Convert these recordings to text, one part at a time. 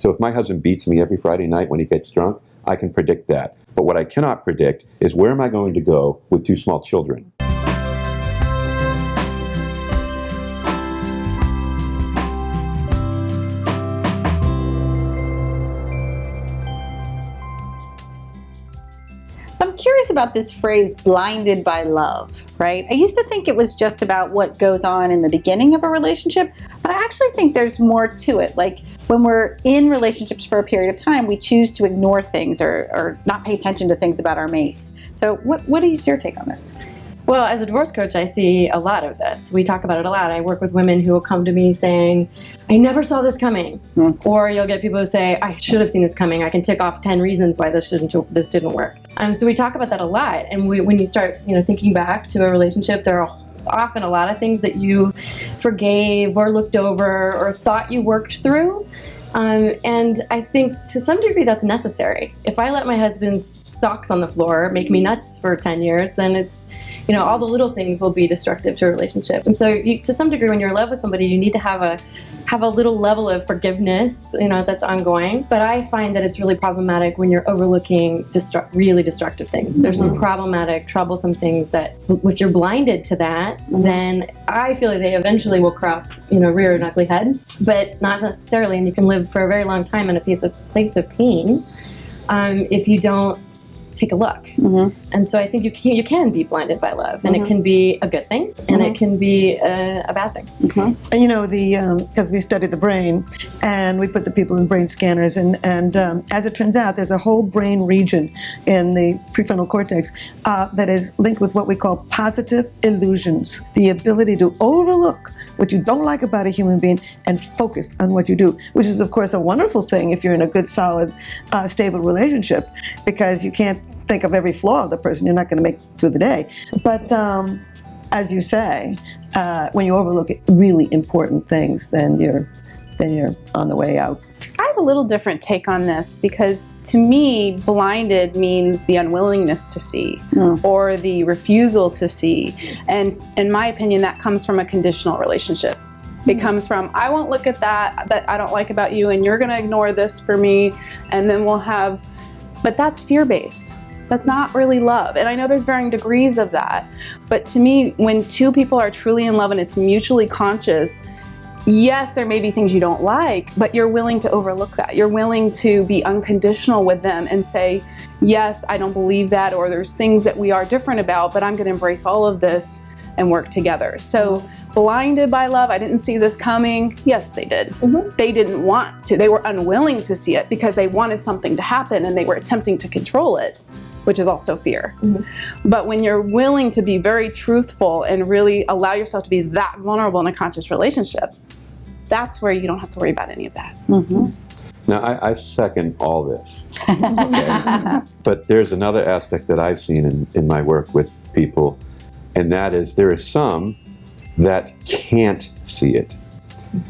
So if my husband beats me every Friday night when he gets drunk, I can predict that. But what I cannot predict is where am I going to go with 2 small children? So I'm curious about this phrase, blinded by love, right? I used to think it was just about what goes on in the beginning of a relationship, but I actually think there's more to it. Like when we're in relationships for a period of time, we choose to ignore things or not pay attention to things about our mates. So what is your take on this? Well, as a divorce coach, I see a lot of this. We talk about it a lot. I work with women who will come to me saying, I never saw this coming. Or you'll get people who say, I should have seen this coming. I can tick off 10 reasons why this didn't work. So we talk about that a lot. And when you start thinking back to a relationship, there are often a lot of things that you forgave or looked over or thought you worked through. And I think to some degree that's necessary. If I let my husband's socks on the floor make me nuts for 10 years, then it's, all the little things will be destructive to a relationship. And so to some degree, when you're in love with somebody, you need to have a little level of forgiveness, that's ongoing. But I find that it's really problematic when you're overlooking really destructive things. There's some problematic, troublesome things that if you're blinded to that, then I feel like they eventually will rear an ugly head, but not necessarily. And you can live for a very long time in a place of pain if you don't take a look. And so I think you can be blinded by love, and it can be a good thing, and it can be a bad thing. And because we study the brain, and we put the people in brain scanners, and as it turns out, there's a whole brain region in the prefrontal cortex that is linked with what we call positive illusions, the ability to overlook what you don't like about a human being and focus on what you do, which is of course a wonderful thing if you're in a good, solid, stable relationship, because you can't think of every flaw of the person. You're not going to make it through the day. But as you say, when you overlook really important things, then you're on the way out. I have a little different take on this, because to me, blinded means the unwillingness to see or the refusal to see. And in my opinion, that comes from a conditional relationship. It comes from, I won't look at that I don't like about you, and you're going to ignore this for me, and then but that's fear-based. That's not really love. And I know there's varying degrees of that. But to me, when 2 people are truly in love and it's mutually conscious, yes, there may be things you don't like, but you're willing to overlook that. You're willing to be unconditional with them and say, yes, I don't believe that, or there's things that we are different about, but I'm going to embrace all of this and work together. So blinded by love, I didn't see this coming. Yes, they did. They didn't want to. They were unwilling to see it because they wanted something to happen and they were attempting to control it, which is also fear. But when you're willing to be very truthful and really allow yourself to be that vulnerable in a conscious relationship, that's where you don't have to worry about any of that. Now, I second all this. Okay? But there's another aspect that I've seen in my work with people, and that is there are some that can't see it.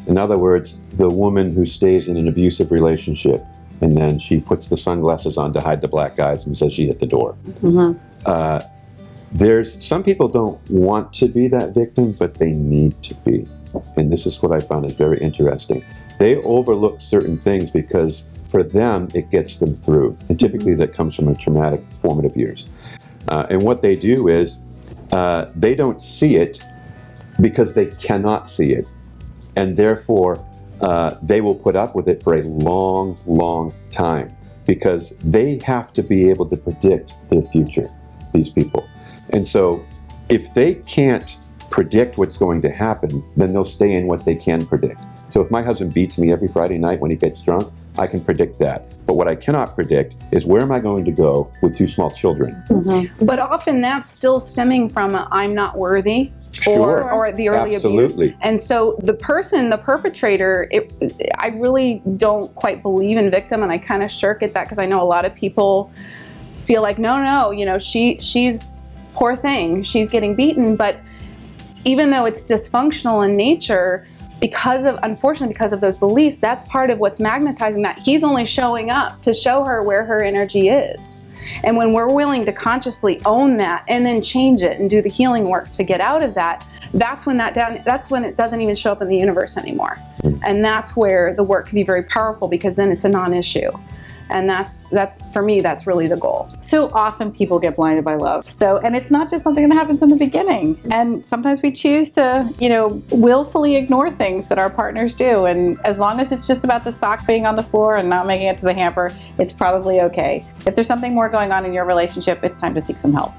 In other words, the woman who stays in an abusive relationship and then she puts the sunglasses on to hide the black eyes and says she hit the door. There's some people don't want to be that victim, but they need to be. And this is what I found is very interesting. They overlook certain things because for them, it gets them through. And typically that comes from a traumatic formative years. And what they do is they don't see it because they cannot see it. And therefore, they will put up with it for a long, long time because they have to be able to predict their future, these people. And so if they can't predict what's going to happen, then they'll stay in what they can predict. So if my husband beats me every Friday night when he gets drunk, I can predict that. But what I cannot predict is where am I going to go with 2 small children? But often that's still stemming from a, I'm not worthy. Or the early abuse. And so the perpetrator, I really don't quite believe in victim, and I kind of shirk at that because I know a lot of people feel like, no, she's poor thing, she's getting beaten. But even though it's dysfunctional in nature, unfortunately because of those beliefs, that's part of what's magnetizing that. He's only showing up to show her where her energy is. And when we're willing to consciously own that and then change it and do the healing work to get out of that, that's when it doesn't even show up in the universe anymore. And that's where the work can be very powerful, because then it's a non-issue. And that's for me, that's really the goal. So often people get blinded by love. And it's not just something that happens in the beginning. And sometimes we choose to, willfully ignore things that our partners do. And as long as it's just about the sock being on the floor and not making it to the hamper, it's probably okay. If there's something more going on in your relationship, it's time to seek some help.